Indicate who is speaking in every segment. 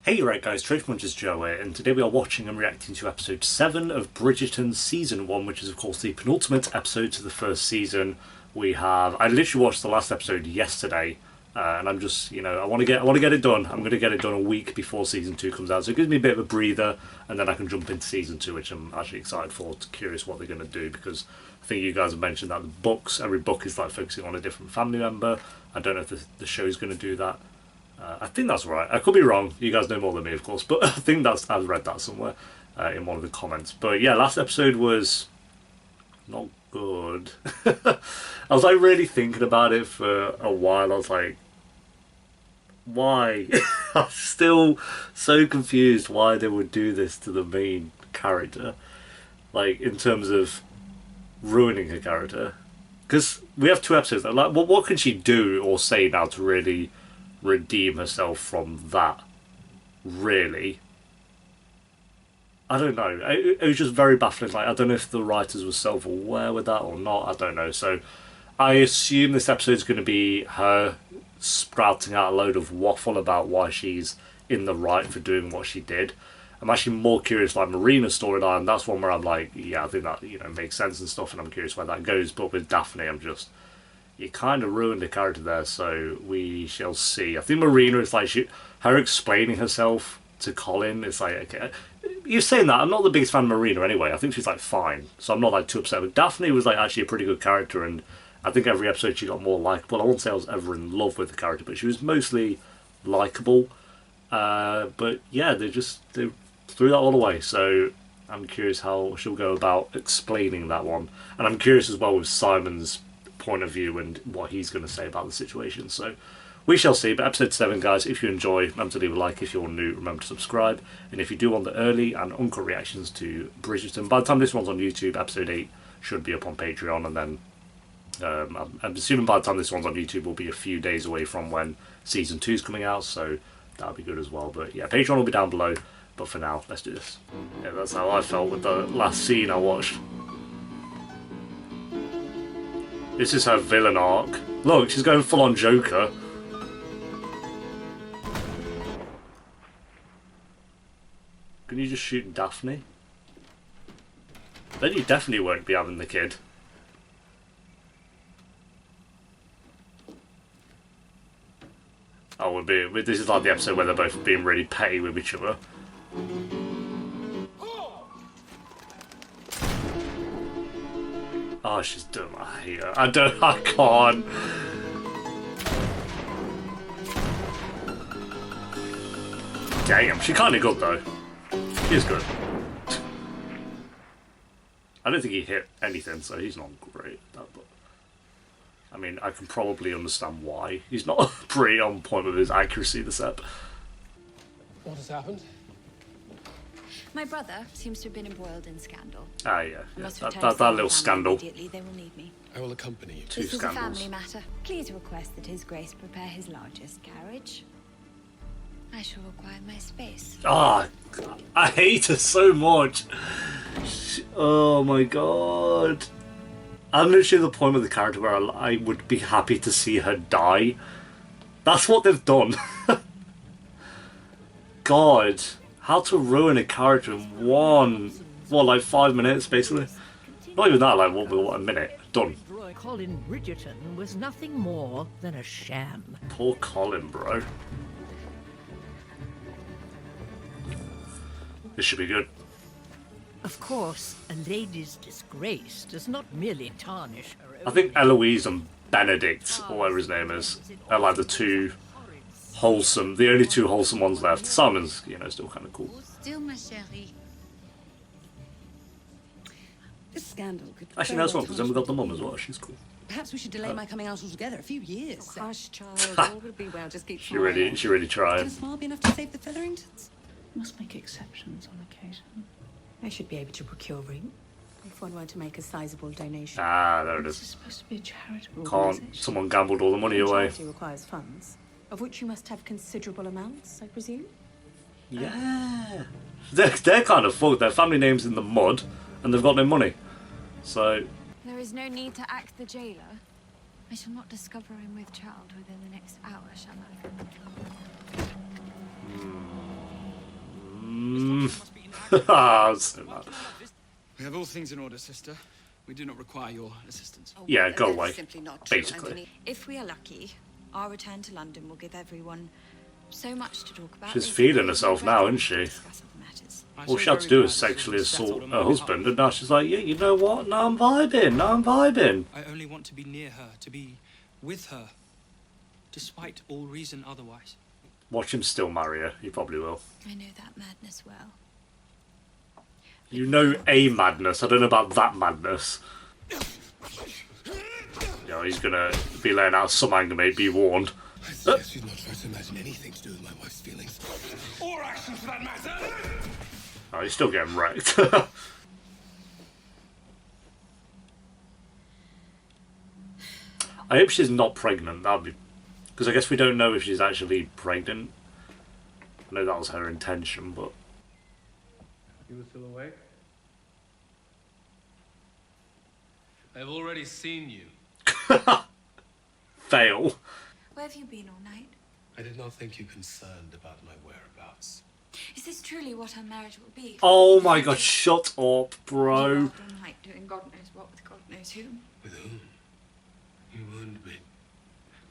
Speaker 1: Hey right guys, Trade Munch's Joe here, and today we are watching and reacting to episode 7 of Bridgerton Season 1, which is of course the penultimate episode to the first season. I literally watched the last episode yesterday, and I'm just, I want to get it done. I'm going to get it done a week before Season 2 comes out, so it gives me a bit of a breather, and then I can jump into Season 2, which I'm actually excited for, curious what they're going to do, because I think you guys have mentioned that every book is like focusing on a different family member. I don't know if the show's going to do that. I think that's right. I could be wrong. You guys know more than me, of course, but I think I've read that somewhere in one of the comments. But yeah, last episode was not good. I was like really thinking about it for a while. I was like, why? I'm still so confused why they would do this to the main character, like in terms of ruining her character. Because we have 2 episodes. Like, what can she do or say now to really redeem herself from that? Really, I don't know. It was just very baffling. Like, I don't know if the writers were self-aware with that or not. I don't know. So I assume this episode is going to be her sprouting out a load of waffle about why she's in the right for doing what she did. I'm actually more curious, like Marina's storyline. That's one where I'm like, yeah, I think that makes sense and stuff, and I'm curious where that goes. But with Daphne, you kind of ruined the character there, so we shall see. I think Marina is like her explaining herself to Colin. It's like, okay, you're saying that. I'm not the biggest fan of Marina anyway. I think she's like fine, so I'm not like too upset. But Daphne was like actually a pretty good character, and I think every episode she got more likable. I won't say I was ever in love with the character, but she was mostly likable. But yeah, they threw that all away. So I'm curious how she'll go about explaining that one, and I'm curious as well with Simon's point of view and what he's going to say about the situation. So we shall see. But episode 7, guys, if you enjoy, remember to leave a like. If you're new, remember to subscribe, and if you do want the early and uncut reactions to Bridgerton, by the time this one's on YouTube, episode 8 should be up on Patreon, and then I'm assuming by the time this one's on YouTube we'll be a few days away from when season 2 is coming out, so that'll be good as well. But yeah, Patreon will be down below, but for now, let's do this. Yeah, that's how I felt with the last scene I watched. This is her villain arc. Look, she's going full on Joker. Can you just shoot Daphne? Then you definitely won't be having the kid. Oh, this is like the episode where they're both being really petty with each other. Oh, she's dumb. I hate her. I can't. Damn, she's kind of good though. He is good. I don't think he hit anything, so he's not great at that, but I mean, I can probably understand why. He's not pretty on point with his accuracy this ep.
Speaker 2: What has happened?
Speaker 3: My brother seems to have been embroiled in scandal.
Speaker 1: Ah, yeah. That little scandal.
Speaker 3: Immediately, they will need me.
Speaker 2: I will accompany you.
Speaker 1: Two
Speaker 3: This is
Speaker 1: scandals.
Speaker 3: a family matter. Please request that His Grace prepare his largest carriage. I shall require my space.
Speaker 1: Ah, I hate her so much. Oh my god. I'm literally at the point with the character where I would be happy to see her die. That's what they've done. God. How to ruin a character in like 5 minutes, basically. Not even that, like, what, a minute. Done.
Speaker 4: Colin Bridgerton was nothing more than a sham.
Speaker 1: Poor Colin, bro. This should be good.
Speaker 4: Of course, a lady's disgrace does not merely tarnish her own.
Speaker 1: I think Eloise and Benedict, or whatever his name is, are like the only two wholesome ones left. Simon's, still kind of cool.
Speaker 3: Still, ma chérie.
Speaker 5: This scandal could...
Speaker 1: Actually, that's one, because then we got the mum as well. She's cool.
Speaker 5: Perhaps we should delay my coming out altogether. A few years.
Speaker 6: Hush, child. All will be well. Just keep
Speaker 1: She really
Speaker 5: Can
Speaker 1: tried.
Speaker 5: a smile be enough to save the Featheringtons?
Speaker 6: Must make exceptions on occasion. I should be able to procure room if one were to make a sizable donation.
Speaker 1: Ah, there it
Speaker 6: This is
Speaker 1: is.
Speaker 6: supposed to be a charitable
Speaker 1: Can't.
Speaker 6: organisation.
Speaker 1: Someone gambled all the money away.
Speaker 6: Charity requires funds, of which you must have considerable amounts, I presume.
Speaker 1: Yeah. They're kind of fucked. Their family name's in the mud, and they've got no money. So...
Speaker 3: There is no need to act the jailer. I shall not discover him with child within the next hour, shall I?
Speaker 1: Ah, so mad.
Speaker 7: We have all things in order, sister. We do not require your assistance.
Speaker 1: Yeah, go
Speaker 3: That's
Speaker 1: away.
Speaker 3: Simply not true,
Speaker 1: Basically.
Speaker 3: Anthony. If we are lucky, our return to London will give everyone so much to talk about.
Speaker 1: She's
Speaker 3: They
Speaker 1: feeding
Speaker 3: simply
Speaker 1: herself
Speaker 3: won't
Speaker 1: now,
Speaker 3: ready
Speaker 1: isn't she?
Speaker 3: to discuss other matters.
Speaker 1: All she had to do was sexually assault her husband, and now she's like, yeah, you know what? Now I'm vibing.
Speaker 8: I only want to be near her, to be with her, despite all reason otherwise.
Speaker 1: Watch him still marry her. He probably will.
Speaker 3: I know that madness well.
Speaker 1: You know a madness. I don't know about that madness. You know, he's gonna be laying out some anger, mate. Be warned.
Speaker 2: I suggest you not try to imagine anything to do with my wife's feelings. Or actions for that matter!
Speaker 1: Oh, he's still getting wrecked. I hope she's not pregnant. That'd be... Because I guess we don't know if she's actually pregnant. I know that was her intention, but...
Speaker 9: You were still awake? I've already seen you.
Speaker 1: Fail.
Speaker 3: Where have you been all night?
Speaker 2: I did not think you concerned about my whereabouts.
Speaker 3: Is this truly what our marriage will be?
Speaker 1: Oh my god, shut up,
Speaker 3: You
Speaker 1: bro.
Speaker 3: are all night doing God knows what with God knows whom.
Speaker 2: With whom? You wound me.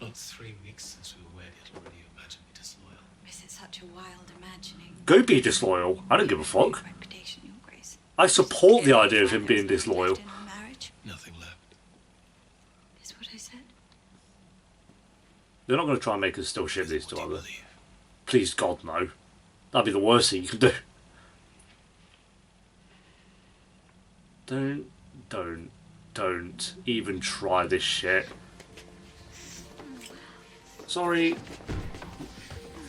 Speaker 2: Not 3 weeks since we were wed, yet already you imagine me disloyal.
Speaker 3: Is it such a wild imagining?
Speaker 1: Go be disloyal. I don't give a fuck.
Speaker 3: Reputation, Your Grace.
Speaker 1: I support the idea of him being disloyal.
Speaker 3: In our marriage,
Speaker 2: Nothing left.
Speaker 3: is what I said.
Speaker 1: They're not going to try and make us still ship these two,
Speaker 2: What do
Speaker 1: are
Speaker 2: you
Speaker 1: they?
Speaker 2: believe?
Speaker 1: Please God, no. That'd be the worst thing you can do. Don't even try this shit. Sorry.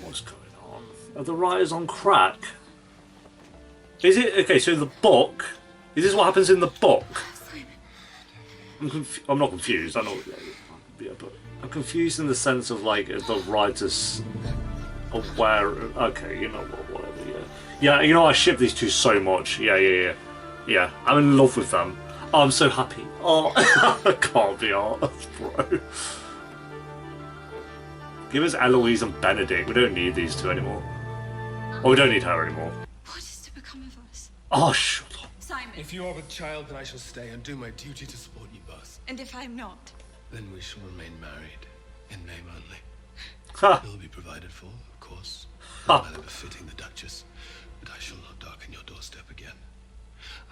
Speaker 1: What's going on? Are the writers on crack? Is it... Okay, so the book... Is this what happens in the book? I'm not confused. I know... Yeah, but... I'm confused in the sense of, like, the writers... aware... Okay, you know what, whatever, yeah. Yeah, you know, I ship these two so much. Yeah. Yeah, I'm in love with them. Oh, I'm so happy. Oh, I can't be honest, bro. Give us Eloise and Benedict. We don't need these two anymore. Oh, we don't need her anymore.
Speaker 3: What is to become of us?
Speaker 1: Oh, shut up.
Speaker 3: Simon.
Speaker 2: If you are with child, then I shall stay and do my duty to support you both.
Speaker 3: And if I'm not?
Speaker 2: Then we shall remain married, in name only.
Speaker 1: Ha!
Speaker 2: You'll be provided for, of course, in
Speaker 1: Ha.
Speaker 2: a manner befitting the Duchess, but I shall not darken your doorstep again.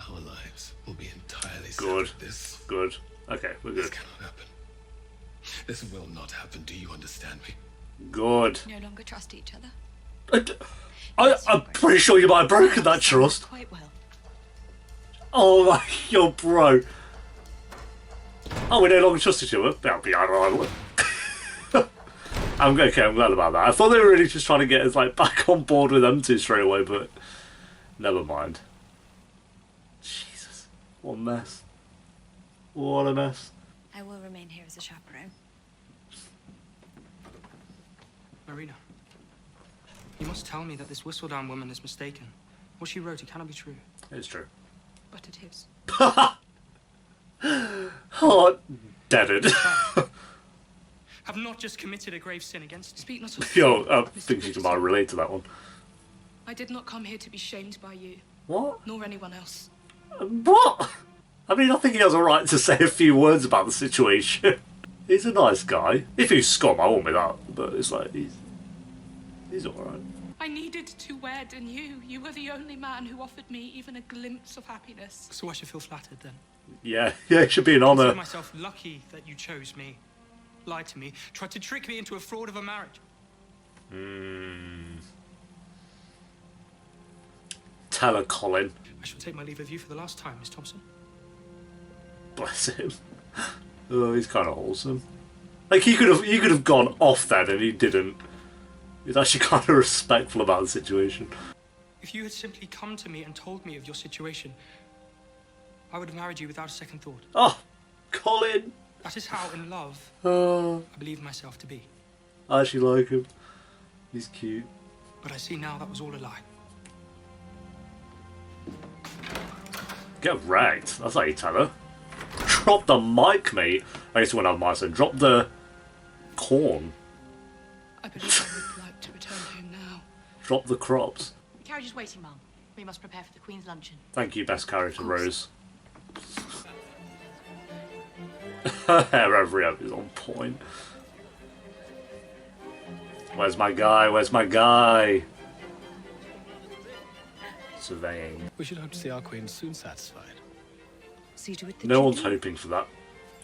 Speaker 2: Our lives will be entirely
Speaker 1: Good.
Speaker 2: separate. This
Speaker 1: Good. Okay, we're
Speaker 2: This
Speaker 1: good.
Speaker 2: cannot happen. This will not happen. Do you understand me?
Speaker 1: Good.
Speaker 3: No longer trust each other.
Speaker 1: I'm pretty sure you might have broken that trust.
Speaker 6: Quite well.
Speaker 1: Oh my, yo, bro. Oh, we no longer trust each other. That'll be alright. I'm okay. I'm glad about that. I thought they were really just trying to get us like back on board with them two straight away, but never mind. Jesus, what a mess! What a mess.
Speaker 3: I will remain here as a chaperone.
Speaker 8: Marina, you must tell me that this Whistledown woman is mistaken. What she wrote, it cannot be true.
Speaker 1: It's true.
Speaker 3: But it is.
Speaker 1: Heart deaded.
Speaker 8: Have not just committed a grave sin against me. Speak not of
Speaker 1: Yo, I think you might relate to that one.
Speaker 8: I did not come here to be shamed by you,
Speaker 1: What?
Speaker 8: nor anyone else.
Speaker 1: What? I mean, I think he has a right to say a few words about the situation. He's a nice guy. If he's scum, I won't be that. But it's like, he's alright.
Speaker 8: I needed to wed, and you were the only man who offered me even a glimpse of happiness. So I should feel flattered then.
Speaker 1: Yeah, it should be an
Speaker 8: I
Speaker 1: honour.
Speaker 8: consider myself lucky that you chose me, lied to me, tried to trick me into a fraud of a marriage.
Speaker 1: Tell her, Colin.
Speaker 8: I shall take my leave of you for the last time, Miss Thompson.
Speaker 1: Bless him. Oh, he's kind of wholesome. Like he could have gone off then, and he didn't. He's actually kind of respectful about the situation.
Speaker 8: If you had simply come to me and told me of your situation, I would have married you without a second thought.
Speaker 1: Oh, Colin.
Speaker 8: That is how, in love,
Speaker 1: Oh,
Speaker 8: I believe myself to be.
Speaker 1: I actually like him. He's cute.
Speaker 8: But I see now that was all a lie.
Speaker 1: Get wrecked. That's how you tell her. Drop the mic, mate. I guess you won't have mice then. Drop the corn.
Speaker 6: I believe I would like to return home now.
Speaker 1: Drop the crops.
Speaker 6: The carriage is waiting, Mum. We must prepare for the Queen's luncheon.
Speaker 1: Thank you, best character, Rose. Her hair every episode is on point. Where's my guy? Where's my guy? Surveying.
Speaker 2: We should hope to see our queen soon satisfied.
Speaker 5: See to it that
Speaker 1: No
Speaker 5: you
Speaker 1: one's
Speaker 5: do.
Speaker 1: hoping for that.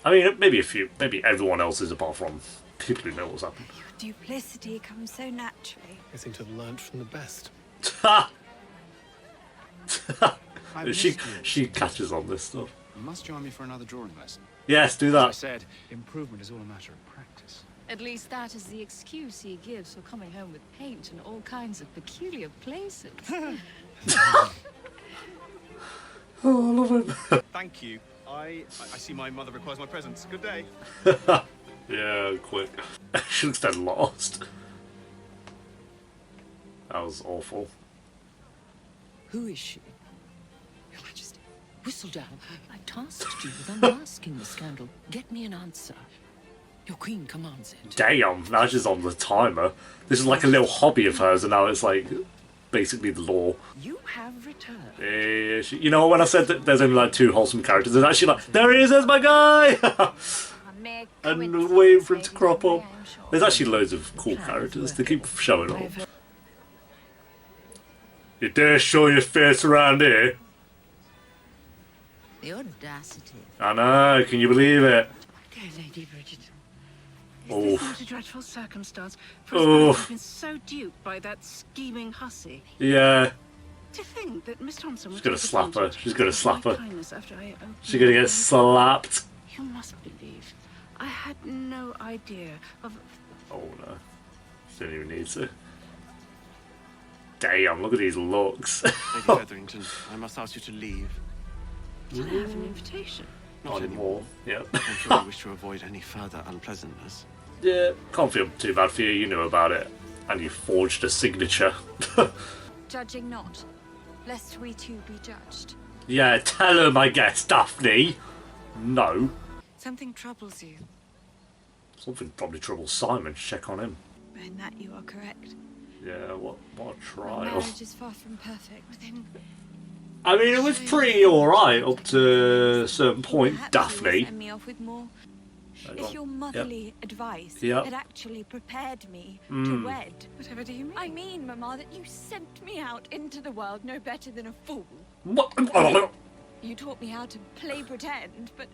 Speaker 1: I mean, maybe a few. Maybe everyone else is, apart from people who know what's happened.
Speaker 3: Your duplicity comes so naturally.
Speaker 2: I seem to have learnt from the best.
Speaker 1: Ha!
Speaker 7: I missed
Speaker 1: she
Speaker 7: you.
Speaker 1: she catches on this stuff.
Speaker 7: You must join me for another drawing lesson.
Speaker 1: Yes, do
Speaker 7: As I
Speaker 1: that.
Speaker 7: said, improvement is all a matter of practice.
Speaker 6: At least that is the excuse he gives for coming home with paint in all kinds of peculiar places.
Speaker 1: Oh, I love it.
Speaker 10: Thank you. I see my mother requires my presence. Good day.
Speaker 1: Yeah, quick. She looks dead lost. That was awful.
Speaker 4: Who is she?
Speaker 5: Your Majesty.
Speaker 4: Whistledown, I tasked you with unmasking the scandal. Get me an answer. Your queen commands it.
Speaker 1: Damn, now she's on the timer. This is like a little hobby of hers, and now it's like basically the law.
Speaker 4: You have returned.
Speaker 1: You know, when I said that there's only like 2 wholesome characters, it's actually like, there he is, there's my guy! And waiting for him to crop up. There's actually loads of cool characters to keep showing up. You dare show your face around here?
Speaker 4: The audacity.
Speaker 1: I know, can you believe it?
Speaker 4: Dear Lady Bridgerton.
Speaker 1: Oh.
Speaker 4: Is this not a dreadful circumstance? For
Speaker 1: Oh.
Speaker 4: I've been so duped by that scheming hussy.
Speaker 1: Yeah,
Speaker 4: To think that Miss Thompson
Speaker 1: she's
Speaker 4: would
Speaker 1: gonna
Speaker 4: take
Speaker 1: slap her.
Speaker 4: advantage
Speaker 1: She's gonna
Speaker 4: of
Speaker 1: slap
Speaker 4: my
Speaker 1: her.
Speaker 4: kindness after I opened
Speaker 1: She's gonna
Speaker 4: the
Speaker 1: get
Speaker 4: door.
Speaker 1: slapped.
Speaker 4: You must believe. I had no idea of.
Speaker 1: Oh no. She didn't even need to. Damn, look at these looks.
Speaker 10: Lady Featherington, I must ask you to leave.
Speaker 4: Can I have an invitation?
Speaker 1: Not anymore. Yep.
Speaker 10: I'm sure you wish to avoid any further unpleasantness.
Speaker 1: Yeah, can't feel too bad for you. You knew about it. And you forged a signature.
Speaker 3: Judging not, lest we too be judged.
Speaker 1: Yeah, tell him, I guess, Daphne. No.
Speaker 3: Something troubles you.
Speaker 1: Something probably troubles Simon. Check on him.
Speaker 3: In that you are correct.
Speaker 1: Yeah, what a
Speaker 3: My
Speaker 1: trial.
Speaker 3: marriage is far from perfect. Then
Speaker 1: I mean, it was pretty alright up to a certain point,
Speaker 3: perhaps you will
Speaker 1: Daphne.
Speaker 3: send me off with more.
Speaker 1: Hang
Speaker 3: If
Speaker 1: on.
Speaker 3: your motherly advice
Speaker 1: Yep.
Speaker 3: had actually prepared me
Speaker 1: Mm.
Speaker 3: to wed.
Speaker 6: Whatever do you mean?
Speaker 3: I mean, Mamma, that you sent me out into the world no better than a fool.
Speaker 1: What?
Speaker 3: You taught me how to play pretend, but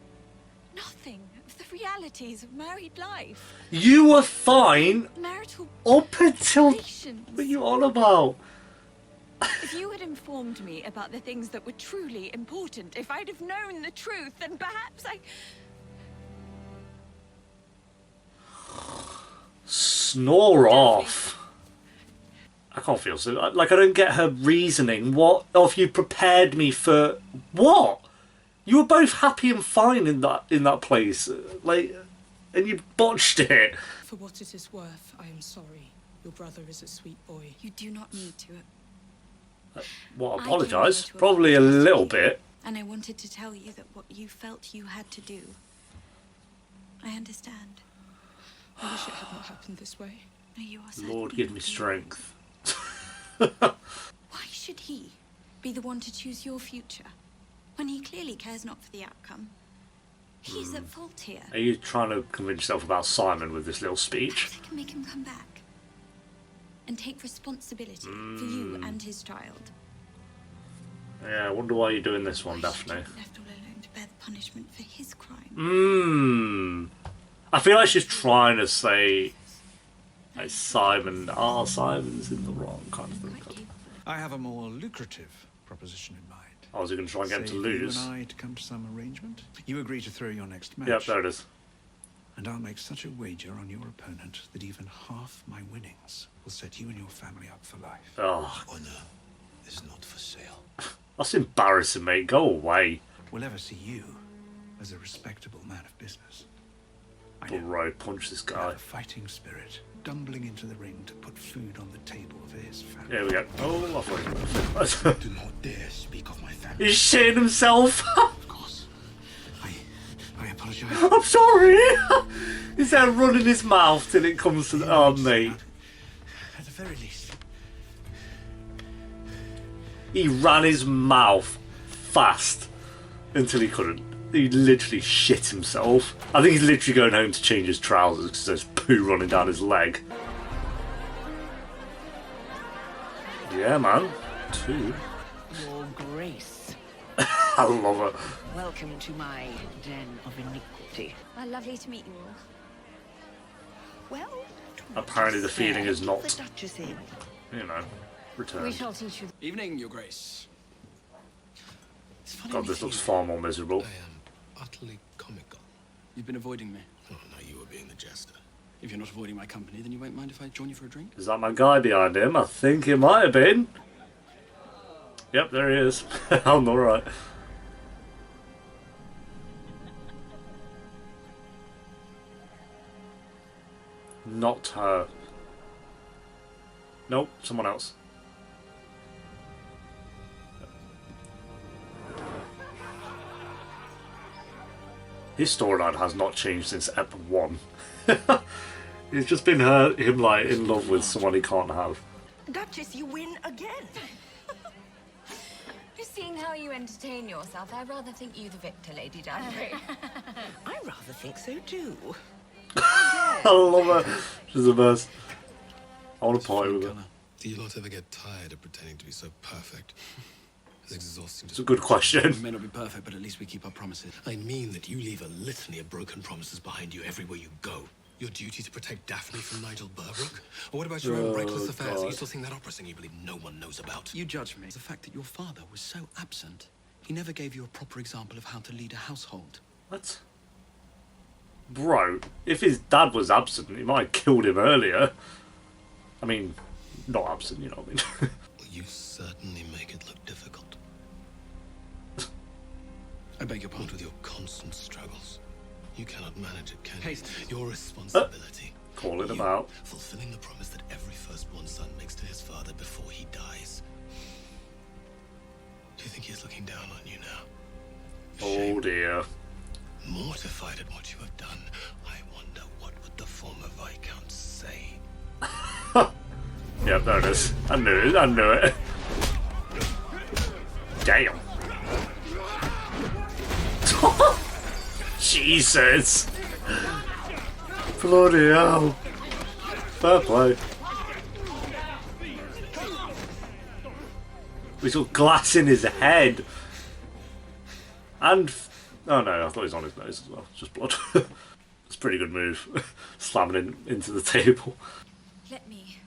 Speaker 3: nothing of the realities of married life.
Speaker 1: You were fine
Speaker 3: Marital
Speaker 1: up until...
Speaker 3: relations.
Speaker 1: What are you on about?
Speaker 3: If you had informed me about the things that were truly important, if I'd have known the truth, then perhaps I...
Speaker 1: Snore off. I can't feel so... Like, I don't get her reasoning. What? Oh, if you prepared me for... What? You were both happy and fine in that place. Like, and you botched it.
Speaker 11: For what it is worth, I am sorry. Your brother is a sweet boy.
Speaker 3: You do not need to.
Speaker 1: Well,
Speaker 3: I do
Speaker 1: apologise.
Speaker 3: need to
Speaker 1: Probably a
Speaker 3: apologise to
Speaker 1: little
Speaker 3: you.
Speaker 1: bit.
Speaker 3: And I wanted to tell you that what you felt you had to do. I understand.
Speaker 11: I wish it had not happened this way.
Speaker 3: No, you are
Speaker 1: Lord,
Speaker 3: certainly
Speaker 1: give me
Speaker 3: not.
Speaker 1: strength.
Speaker 3: Why should he be the one to choose your future when he clearly cares not for the outcome? He's at fault here.
Speaker 1: Are you trying to convince yourself about Simon with this little speech?
Speaker 3: Perhaps I can make him come back and take responsibility for you and his child.
Speaker 1: Yeah, I wonder why you're doing this one,
Speaker 3: Why should
Speaker 1: Daphne.
Speaker 3: you be left all alone to bear the punishment for his crime?
Speaker 1: I feel like she's trying to say, like, Simon's in the wrong kind of thing.
Speaker 7: I have a more lucrative proposition in mind.
Speaker 1: I was going to try and get him to
Speaker 7: Say
Speaker 1: lose.
Speaker 7: You and I to come to some arrangement. You agree to throw your next match.
Speaker 1: Yep, there it is.
Speaker 7: And I'll make such a wager on your opponent that even half my winnings will set you and your family up for life.
Speaker 1: Oh,
Speaker 2: Honor is not for sale.
Speaker 1: that's embarrassing, mate. Go away.
Speaker 7: We'll ever see you as a respectable man of business. I
Speaker 1: But
Speaker 7: know
Speaker 1: right, punch this
Speaker 7: you have
Speaker 1: guy.
Speaker 7: a fighting spirit, tumbling into the ring to put food on the table for his family.
Speaker 1: There we go. Oh, I thought
Speaker 2: Do not dare speak of my family.
Speaker 1: he's shitting himself.
Speaker 2: Of course. I apologize.
Speaker 1: I'm sorry. He's there running his mouth till it comes to the... Oh, mate.
Speaker 7: At the very least.
Speaker 1: He ran his mouth fast until he couldn't. He literally shit himself. I think he's literally going home to change his trousers because there's poo running down his leg. Yeah, man. 2.
Speaker 4: Your Grace.
Speaker 1: I love her.
Speaker 4: Welcome to my den of iniquity.
Speaker 3: Well, lovely to meet you all.
Speaker 5: Well,
Speaker 1: Apparently the feeling is not,
Speaker 5: the Duchess in.
Speaker 1: you know,
Speaker 3: We
Speaker 1: returned.
Speaker 3: shall teach you.
Speaker 8: Evening, Your Grace. It's funny
Speaker 1: God, this looks far more miserable.
Speaker 2: I am utterly comical.
Speaker 8: You've been avoiding me.
Speaker 2: Oh, no, you were being the jester.
Speaker 8: If you're not avoiding my company, then you won't mind if I join you for a drink?
Speaker 1: Is that my guy behind him? I think it might have been. Yep, there he is. I'm alright. Not her. Nope, someone else. His storyline has not changed since Ep 1. It's just been him like in love with someone he can't have.
Speaker 5: Duchess, you win again.
Speaker 3: Just seeing how you entertain yourself, I rather think you the victor, Lady Daphne.
Speaker 5: I rather think so too.
Speaker 1: I love her. She's the best. I want to party with her.
Speaker 2: Do you not ever get tired of pretending to be so perfect? It's exhausting.
Speaker 1: It's a good question.
Speaker 8: We may not be perfect, but at least we keep our promises.
Speaker 2: I mean that you leave a litany of broken promises behind you everywhere you go. Your duty to protect Daphne from Nigel Burbrook? Or what about your own reckless affairs? Are you still singing that opera singing you believe no one knows about?
Speaker 8: You judge me. The fact that your father was so absent. He never gave you a proper example of how to lead a household.
Speaker 1: What? Bro, if his dad was absent, he might have killed him earlier. I mean, not absent, you know what I mean?
Speaker 2: You certainly make it look difficult.
Speaker 8: I beg your pardon.
Speaker 2: What with your constant struggles? You cannot manage it, can you?
Speaker 8: Haste.
Speaker 2: Your responsibility.
Speaker 1: Calling him
Speaker 2: You
Speaker 1: out.
Speaker 2: Fulfilling the promise that every firstborn son makes to his father before he dies. Do you think he's looking down on you now?
Speaker 1: Oh dear.
Speaker 2: Mortified at what you have done, I wonder what would the former Viscount say.
Speaker 1: Yeah, there it is. I knew it. I knew it. Damn. Jesus. Bloody hell. Fair play. We saw glass in his head. And... oh no, I thought he was on his nose as well. It's just blood. It's a pretty good move. Slamming into the table.
Speaker 3: Let me.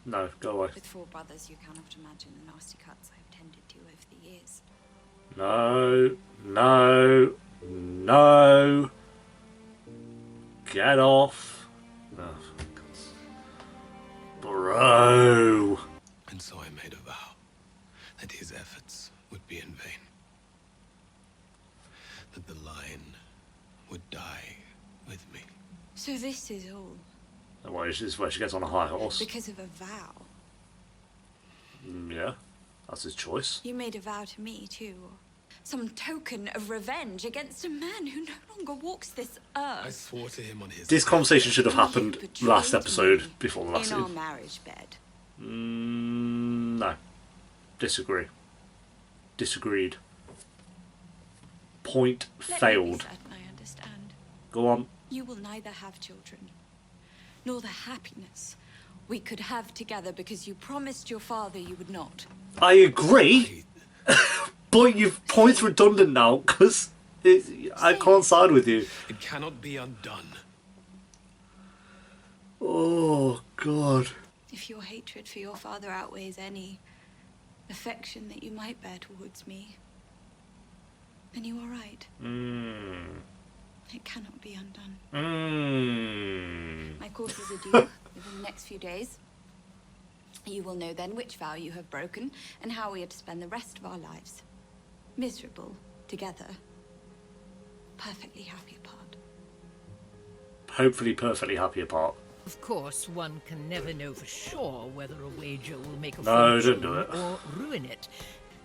Speaker 1: No, go away.
Speaker 3: With 4 brothers, you cannot imagine the nasty cuts I've tended to over the years.
Speaker 1: No, no, no. Get off. Oh, bro.
Speaker 2: And so I made a vow that his efforts would be in vain. That the lion would die with me.
Speaker 3: So this is all
Speaker 1: Well, this is where she gets on a high horse.
Speaker 3: because of a vow.
Speaker 1: Yeah, that's his choice.
Speaker 3: You made a vow to me too. Some token of revenge against a man who no longer walks this
Speaker 2: I
Speaker 3: earth.
Speaker 2: swore to him on his
Speaker 1: This conversation should have happened
Speaker 3: You
Speaker 1: last
Speaker 3: betrayed
Speaker 1: episode
Speaker 3: me
Speaker 1: before the last
Speaker 3: in our
Speaker 1: scene.
Speaker 3: marriage bed.
Speaker 1: No. Disagree. Disagreed. Point
Speaker 3: Let me be
Speaker 1: failed.
Speaker 3: certain I understand.
Speaker 1: Go on.
Speaker 3: You will neither have children, nor the happiness we could have together because you promised your father you would not.
Speaker 1: I agree, but your point's redundant now because I can't side with you.
Speaker 2: It cannot be undone.
Speaker 1: Oh God.
Speaker 3: If your hatred for your father outweighs any affection that you might bear towards me, then you are right. It cannot be undone. My courses are due within the next few days. You will know then which vow you have broken and how we are to spend the rest of our lives. Miserable together, perfectly happy apart.
Speaker 1: Hopefully perfectly happy apart.
Speaker 4: Of course, one can never know for sure whether a wager will make a
Speaker 1: No,
Speaker 4: fortune
Speaker 1: don't do it.
Speaker 4: or ruin it.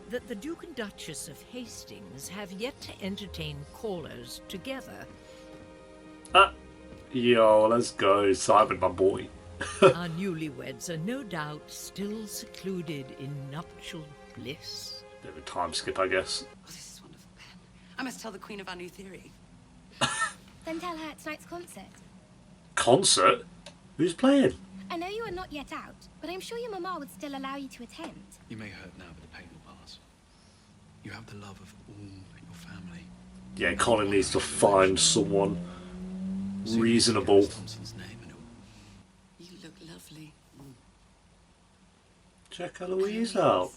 Speaker 4: That the Duke and Duchess of Hastings have yet to entertain callers together.
Speaker 1: Yo, let's go, Simon, my boy.
Speaker 12: Our newlyweds are no doubt still secluded in nuptial bliss.
Speaker 1: Bit of a time skip, I guess.
Speaker 5: Oh, this is wonderful, Ben. I must tell the Queen of our new theory.
Speaker 13: Then tell her it's tonight's concert.
Speaker 1: Concert? Who's playing?
Speaker 13: I know you are not yet out, but I'm sure your mama would still allow you to attend.
Speaker 2: You may hurt now, but the pain will pass. You have the love of all your family.
Speaker 1: Yeah, Colin needs to find someone reasonable.
Speaker 5: You look lovely.
Speaker 1: Check Eloise out.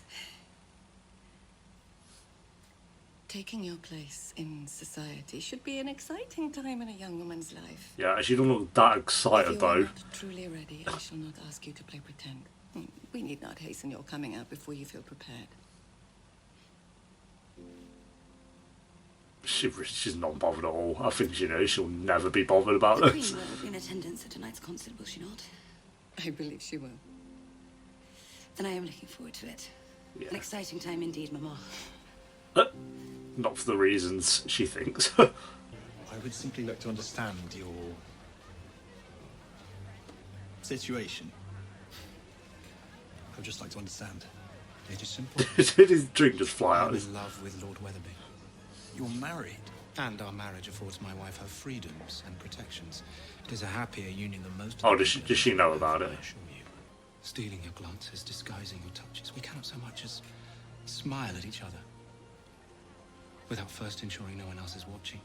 Speaker 5: Taking your place in society should be an exciting time in a young woman's life.
Speaker 1: Yeah, she doesn't look that
Speaker 5: If
Speaker 1: excited
Speaker 5: you are
Speaker 1: though.
Speaker 5: not truly ready, I shall not ask you to play pretend. We need not hasten your coming out before you feel prepared.
Speaker 1: She's not bothered at all. I think, she'll never be bothered about
Speaker 5: The
Speaker 1: this.
Speaker 5: Queen will be in attendance at tonight's concert, will she not? I believe she will. Then I am looking forward to it.
Speaker 1: Yeah.
Speaker 5: An exciting time indeed, Mama.
Speaker 1: Not for the reasons she thinks.
Speaker 7: I would simply like to understand your situation. I would just like to understand. It is simple.
Speaker 1: Did his drink just fly out?
Speaker 2: I'm in love with Lord Weatherby.
Speaker 7: You're married.
Speaker 2: And our marriage affords my wife her freedoms and protections. It is a happier union than most.
Speaker 1: Oh, does she know about it?
Speaker 2: I assure you. Stealing your glances, disguising your touches. We cannot so much as smile at each other without first ensuring no one else is watching.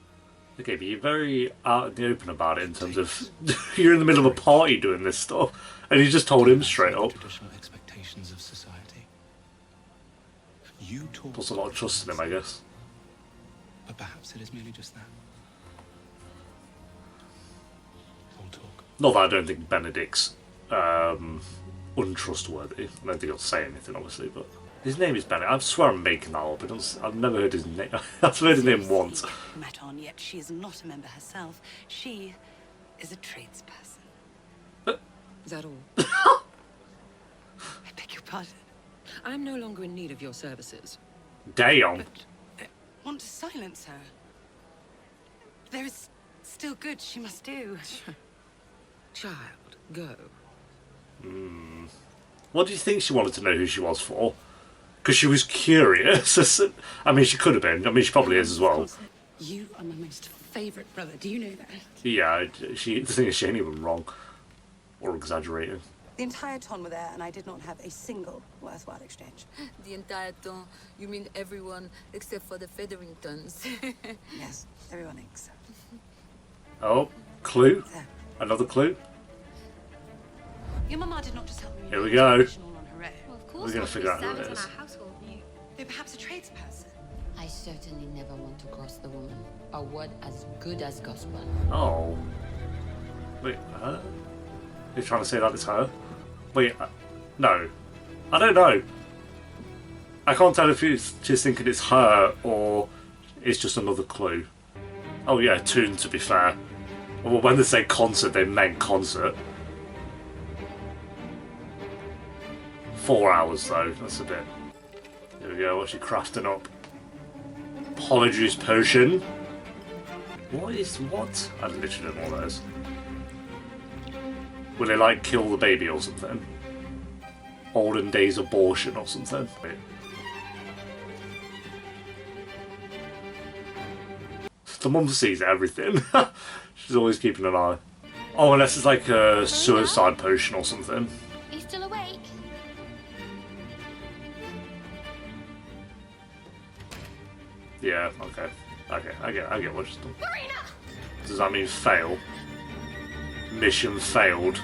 Speaker 1: Okay, but you're very out in the open about it in terms of you're in the middle of a party doing this stuff, and you just told him straight up.
Speaker 2: Traditional expectations of society. You talk.
Speaker 1: Puts a lot of trust in him, I guess.
Speaker 2: But perhaps it is merely just that. All talk.
Speaker 1: Not that I don't think Benedict's untrustworthy. I don't think he'll say anything, obviously, but his name is Benedict. I swear I'm making that up. I've never heard his name. I've heard his name once.
Speaker 5: Met on, yet she is not a member herself. She is a tradesperson. Is that all? I beg your pardon.
Speaker 4: I'm no longer in need of your services.
Speaker 1: Damn.
Speaker 5: Want to silence her. There is still good she must do.
Speaker 4: Child, go.
Speaker 1: What do you think she wanted to know who she was for? Because she was curious. I mean, she could have been. I mean, she probably is as well.
Speaker 5: You are my most favourite brother. Do you know that?
Speaker 1: Yeah, the thing is, she ain't even wrong. Or exaggerating.
Speaker 5: The entire ton were there, and I did not have a single worthwhile exchange.
Speaker 14: The entire ton? You mean everyone except for the Featheringtons?
Speaker 5: Yes, everyone except.
Speaker 1: Oh, clue. Another clue.
Speaker 5: Your mama did not just help me.
Speaker 1: Here we go.
Speaker 5: On her own.
Speaker 13: Well, of
Speaker 1: We're
Speaker 13: course,
Speaker 1: gonna
Speaker 13: not.
Speaker 1: figure out who it
Speaker 13: Servants in
Speaker 1: is.
Speaker 13: our household knew.
Speaker 5: Though perhaps a tradesperson.
Speaker 14: I certainly never want to cross the woman. A word as good as gospel.
Speaker 1: Oh. Wait, her? You're trying to say that it's her? Wait, no. I don't know. I can't tell if she's thinking it's her or it's just another clue. Oh yeah, tune, to be fair. Well, when they say concert, they meant concert. 4 hours though, that's a bit. Here we go, what's she crafting up? Polyjuice potion. What? I literally don't know what that is. Will it like kill the baby or something? Olden days abortion or something? Wait. The mum sees everything. She's always keeping an eye. Oh, unless it's like a suicide potion or something.
Speaker 13: Are you still awake?
Speaker 1: Yeah, okay. I get what she's done.
Speaker 13: Marina!
Speaker 1: Does that mean fail? Mission failed.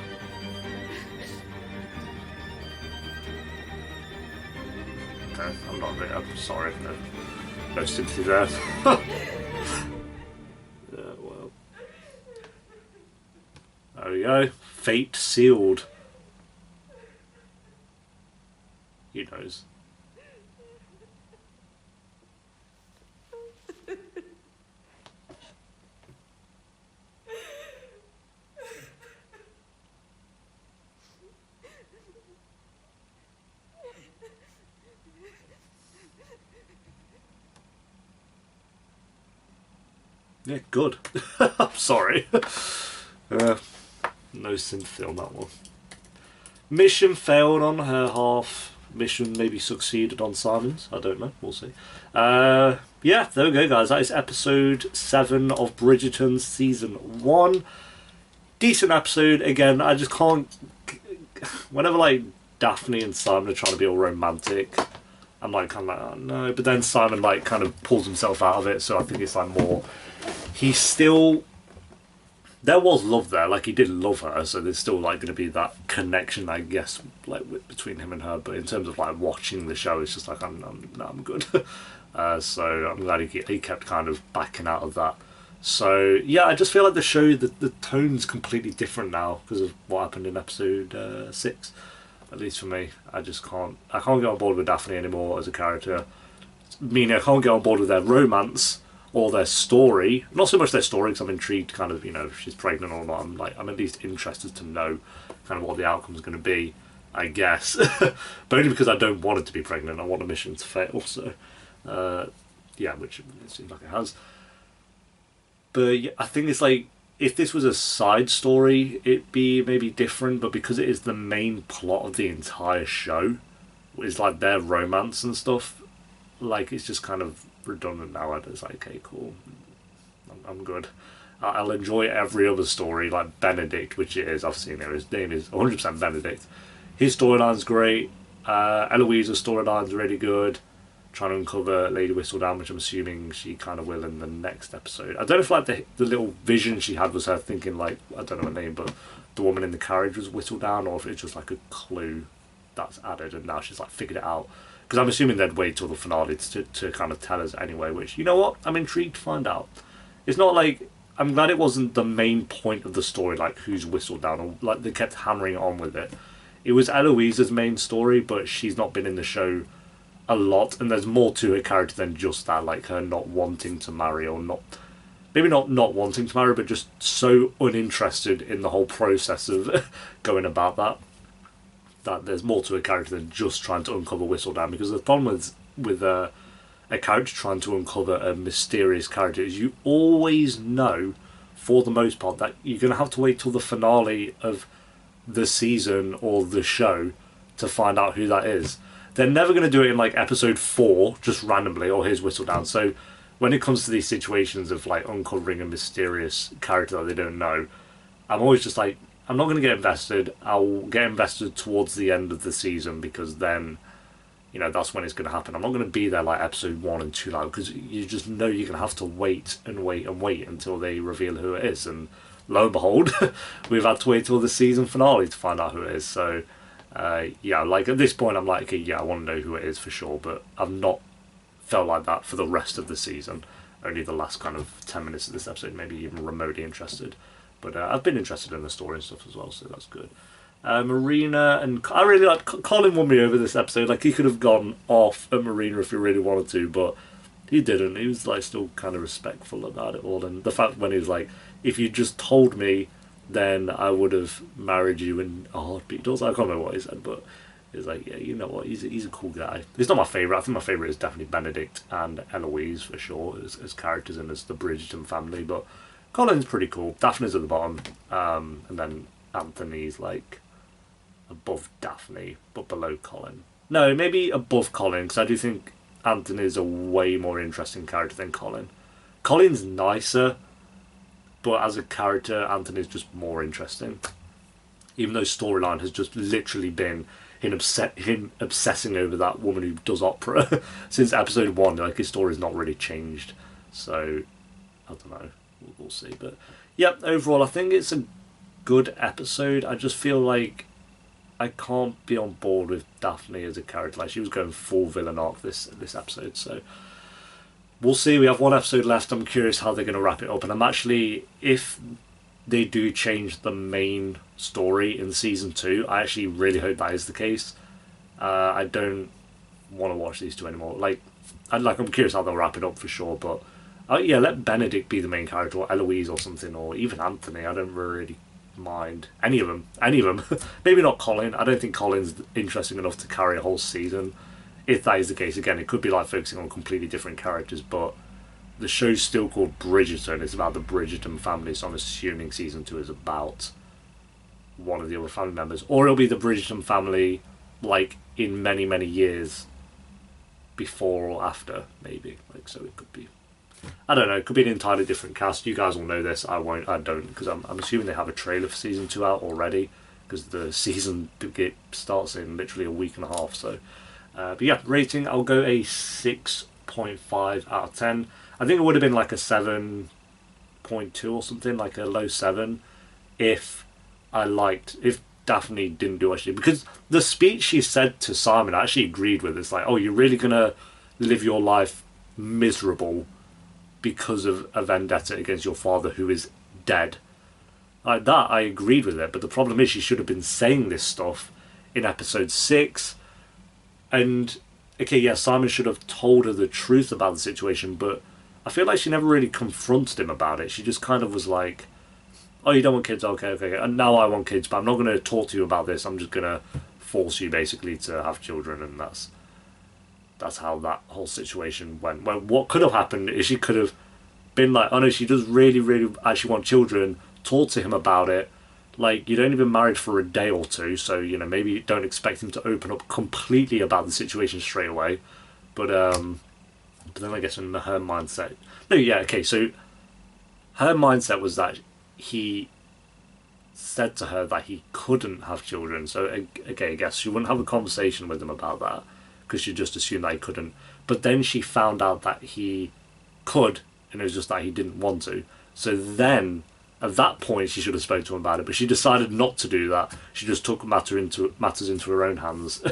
Speaker 1: Okay, I'm sorry. No sympathy there. Well. There we go. Fate sealed. He knows. Yeah, good. I'm sorry. No sympathy on that one. mission failed on her half. Mission maybe succeeded on Simon's. I don't know. We'll see. Yeah, there we go, guys. That is episode 7 of Bridgerton season 1. Decent episode. Again, I just can't. Whenever like Daphne and Simon are trying to be all romantic, I'm like, oh no. But then Simon like kind of pulls himself out of it. So I think it's like more. He's still. There was love there, like he did love her, so there's still like going to be that connection, I guess, like between him and her. But in terms of like watching the show, it's just like I'm good. So I'm glad he kept kind of backing out of that. So yeah, I just feel like the show, the tone's completely different now because of what happened in episode 6. At least for me, I can't get on board with Daphne anymore as a character. Meaning I can't get on board with their romance. Or their story, not so much their story because I'm intrigued kind of, if she's pregnant or not. I'm at least interested to know kind of what the outcome is going to be, I guess. But only because I don't want it to be pregnant, I want the mission to fail, so yeah, which it seems like it has. But yeah, I think it's like, if this was a side story, it'd be maybe different, but because it is the main plot of the entire show, it's like their romance and stuff, like it's just kind of redundant now. It's like, okay, cool, I'm good. I'll enjoy every other story, like Benedict, which it is. I've seen it. His name is 100% Benedict. His storyline's great. Eloise's storyline's really good. Trying to uncover Lady Whistledown, which I'm assuming she kind of will in the next episode. I don't know if like the little vision she had was her thinking like, I don't know her name, but the woman in the carriage was Whistledown, or if it's just like a clue that's added and now she's like figured it out. Because I'm assuming they'd wait till the finale to kind of tell us anyway, which, you know what, I'm intrigued to find out. It's not like, I'm glad it wasn't the main point of the story, like who's Whistledown, or like they kept hammering on with it. It was Eloise's main story, but she's not been in the show a lot, and there's more to her character than just that, like her not wanting to marry, or not, maybe not wanting to marry, but just so uninterested in the whole process of going about that there's more to a character than just trying to uncover Whistledown. Because the problem with a character trying to uncover a mysterious character is you always know, for the most part, that you're going to have to wait till the finale of the season or the show to find out who that is. They're never going to do it in like episode 4 just randomly, or here's Whistledown. So when it comes to these situations of like uncovering a mysterious character that they don't know, I'm always just like, I'm not going to get invested. I'll get invested towards the end of the season, because then, that's when it's going to happen. I'm not going to be there like episode 1 and 2 now, because you just know you're going to have to wait and wait and wait until they reveal who it is. And lo and behold, we've had to wait till the season finale to find out who it is. So, yeah, like at this point, I'm like, okay, yeah, I want to know who it is for sure, but I've not felt like that for the rest of the season. Only the last kind of 10 minutes of this episode, maybe even remotely interested. But I've been interested in the story and stuff as well, so that's good. Marina, and I really like Colin won me over this episode. Like, he could have gone off at Marina if he really wanted to, but he didn't. He was like still kind of respectful about it all. And the fact when he was like, if you just told me, then I would have married you in a heartbeat. Also, I can't remember what he said, but he was like, yeah, you know what, he's a cool guy. He's not my favourite. I think my favourite is definitely Benedict and Eloise for sure, as characters and as the Bridgerton family, but Colin's pretty cool. Daphne's at the bottom, and then Anthony's like above Daphne, but below Colin. No, maybe above Colin, because I do think Anthony's a way more interesting character than Colin. Colin's nicer, but as a character, Anthony's just more interesting. Even though storyline has just literally been him obsessing over that woman who does opera since episode 1. Like, his story's not really changed, so I don't know. We'll see. But yeah, overall I think it's a good episode. I just feel like I can't be on board with Daphne as a character. Like, she was going full villain arc this episode, so we'll see. We have one episode left. I'm curious how they're going to wrap it up, and I'm actually, if they do change the main story in season 2, I actually really hope that is the case. I don't want to watch these two anymore. Like I'm curious how they'll wrap it up for sure, but yeah, let Benedict be the main character, or Eloise or something, or even Anthony. I don't really mind any of them. Maybe not Colin. I don't think Colin's interesting enough to carry a whole season. If that is the case, again, it could be like focusing on completely different characters, but the show's still called Bridgerton. It's about the Bridgerton family, so I'm assuming season 2 is about one of the other family members, or it'll be the Bridgerton family, like in many, many years before or after, maybe. Like, so it could be, I don't know, it could be an entirely different cast. You guys will know this. I don't, because I'm assuming they have a trailer for season 2 out already, because the season starts in literally a week and a half. So, but yeah, rating, I'll go a 6.5 out of 10. I think it would have been like a 7.2 or something, like a low 7, if Daphne didn't do what she did. Because the speech she said to Simon, I actually agreed with. It's like, oh, you're really gonna live your life miserable because of a vendetta against your father who is dead. Like that, I agreed with it. But the problem is, she should have been saying this stuff in episode 6. And okay, yeah, Simon should have told her the truth about the situation, but I feel like she never really confronted him about it. She just kind of was like, oh, you don't want kids? Okay. And now I want kids, but I'm not going to talk to you about this. I'm just going to force you, basically, to have children. And that's how that whole situation went. Well, what could have happened is she could have been like, oh no, she does really, really actually want children. Talk to him about it. Like, you'd only been married for a day or two, so, you know, maybe you don't expect him to open up completely about the situation straight away. But then I guess in her mindset... No, yeah, okay, so her mindset was that he said to her that he couldn't have children. So, okay, I guess she wouldn't have a conversation with him about that, because she just assumed that he couldn't. But then she found out that he could, and it was just that he didn't want to. So then, at that point, she should have spoken to him about it, but she decided not to do that. She just took matters into her own hands.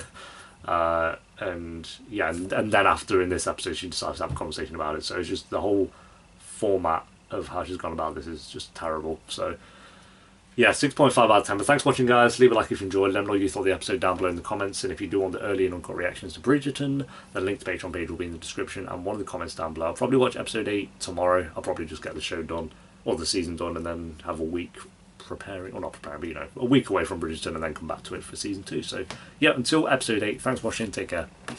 Speaker 1: And then after, in this episode, she decided to have a conversation about it. So it's just the whole format of how she's gone about this is just terrible. So yeah, 6.5 out of 10. But thanks for watching, guys. Leave a like if you enjoyed. Let me know what you thought of the episode down below in the comments. And if you do want the early and uncut reactions to Bridgerton, the link to the Patreon page will be in the description and one of the comments down below. I'll probably watch episode 8 tomorrow. I'll probably just get the show done, or the season done, and then have a week preparing, or not preparing, but, you know, a week away from Bridgerton, and then come back to it for season 2. So yeah, until episode 8, thanks for watching. Take care. Peace.